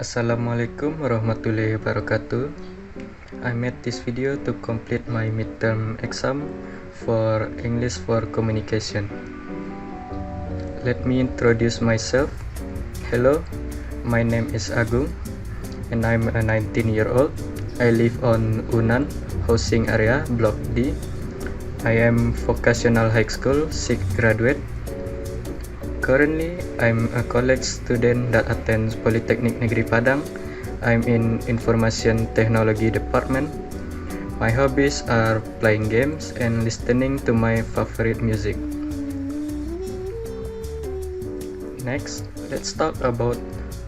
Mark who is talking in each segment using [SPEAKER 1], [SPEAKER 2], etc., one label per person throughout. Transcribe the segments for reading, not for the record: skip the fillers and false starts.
[SPEAKER 1] Assalamualaikum warahmatullahi wabarakatuh. I made this video to complete my midterm exam for English for Communication. Let me introduce myself. Hello, my name is Agung and I'm a 19-year-old. I live on Unan housing area, Block D. I am vocational high school 6th graduate. Currently, I'm a college student that attends Polytechnic Negeri Padang. I'm in Information Technology department. My hobbies are playing games and listening to my favorite music. Next, let's talk about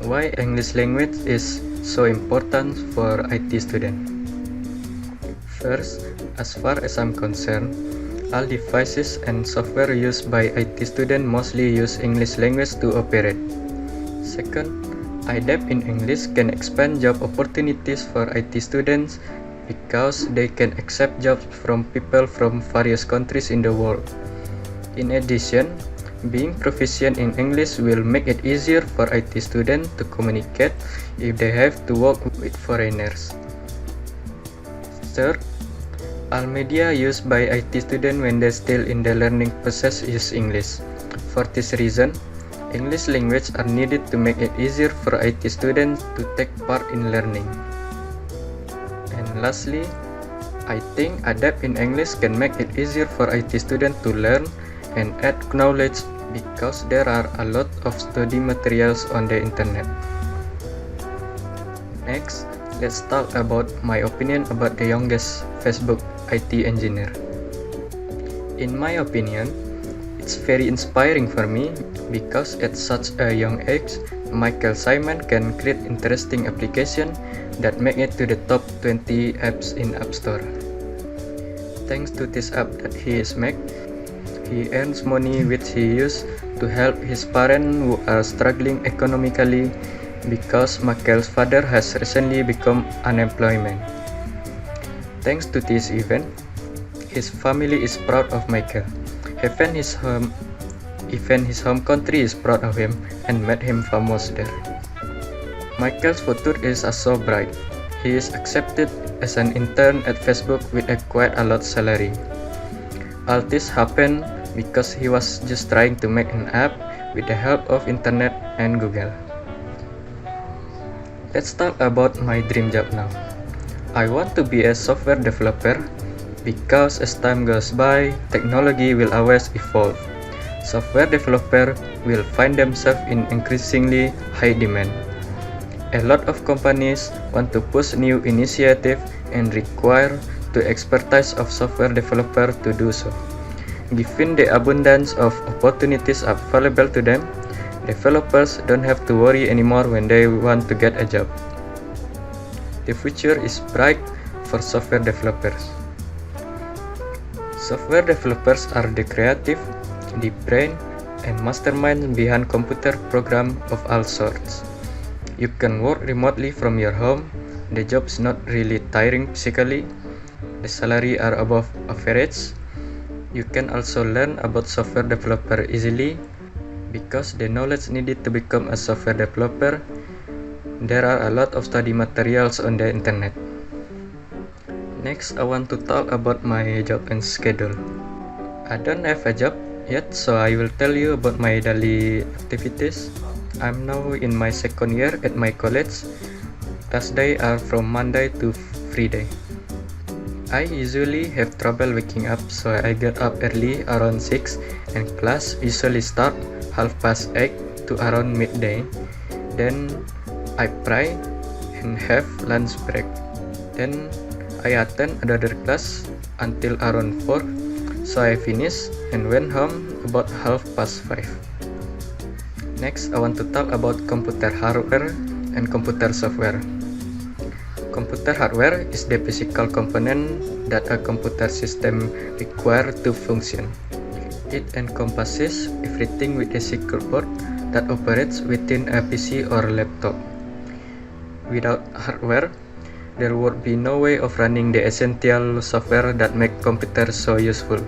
[SPEAKER 1] why English language is so important for IT students. First, as far as I'm concerned, all devices and software used by IT students mostly use English language to operate. Second, adept in English can expand job opportunities for IT students because they can accept jobs from people from various countries in the world. In addition, being proficient in English will make it easier for IT students to communicate if they have to work with foreigners. Third, all media used by IT students when they're still in the learning process is English. For this reason, English language are needed to make it easier for IT students to take part in learning. And lastly, I think adept in English can make it easier for IT students to learn and add knowledge because there are a lot of study materials on the internet. Next, let's talk about my opinion about the youngest Facebook IT engineer. In my opinion, it's very inspiring for me because at such a young age, Michael Simon can create interesting applications that make it to the top 20 apps in App Store. Thanks to this app that he is made, he earns money which he used to help his parents who are struggling economically because Michael's father has recently become unemployment. Thanks to this event, his family is proud of Michael. Even his home country is proud of him and made him famous there. Michael's future is so bright. He is accepted as an intern at Facebook with quite a lot salary. All this happened because he was just trying to make an app with the help of internet and Google. Let's talk about my dream job now. I want to be a software developer because as time goes by, technology will always evolve. Software developers will find themselves in increasingly high demand. A lot of companies want to push new initiatives and require the expertise of software developers to do so. Given the abundance of opportunities available to them, developers don't have to worry anymore when they want to get a job. The future is bright for software developers. Software developers are the creative, the brain, and mastermind behind computer programs of all sorts. You can work remotely from your home. The job is not really tiring physically. The salary are above average. You can also learn about software developer easily because the knowledge needed to become a software developer. There are a lot of study materials on the internet. Next, I want to talk about my job and schedule. I don't have a job yet, so I will tell you about my daily activities. I'm now in my second year at my college. Class days are from Monday to Friday. I usually have trouble waking up, so I get up early around 6 and class usually start 8:30 to around midday. Then I pray and have lunch break. Then I attend another class until around 4, so I finish and went home about 5:30. Next, I want to talk about computer hardware and computer software. Computer hardware is the physical component that a computer system requires to function. It encompasses everything with a circuit board that operates within a PC or laptop. Without hardware, there would be no way of running the essential software that make computers so useful.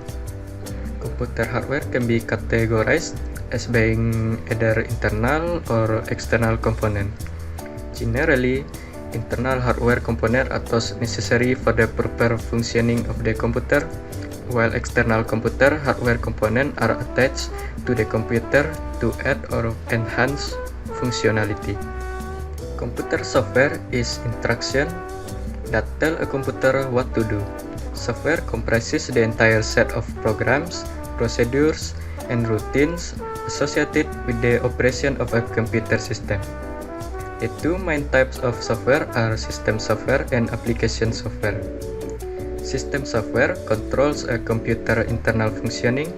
[SPEAKER 1] Computer hardware can be categorized as being either internal or external component. Generally, internal hardware components are those necessary for the proper functioning of the computer, while external computer hardware components are attached to the computer to add or enhance functionality. Computer software is instructions that tell a computer what to do. Software comprises the entire set of programs, procedures, and routines associated with the operation of a computer system. The two main types of software are system software and application software. System software controls a computer's internal functioning,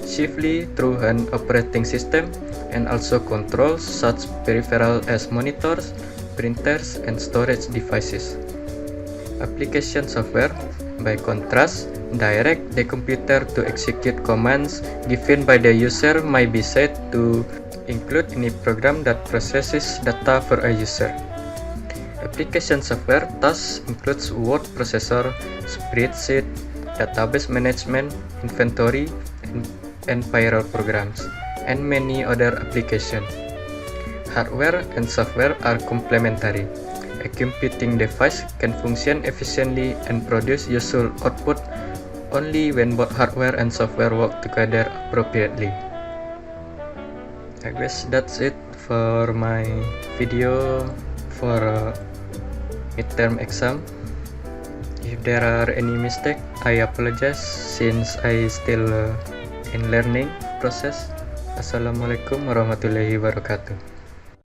[SPEAKER 1] chiefly through an operating system, and also controls such peripherals as monitors, printers, and storage devices. Application software, by contrast, direct the computer to execute commands given by the user might be said to include any program that processes data for a user. Application software thus includes word processor, spreadsheet, database management, inventory, and payroll programs, and many other applications. Hardware and software are complementary. A computing device can function efficiently and produce useful output only when both hardware and software work together appropriately. I guess that's it for my video for midterm exam. If there are any mistake, I apologize since I still in learning process. Assalamualaikum warahmatullahi wabarakatuh.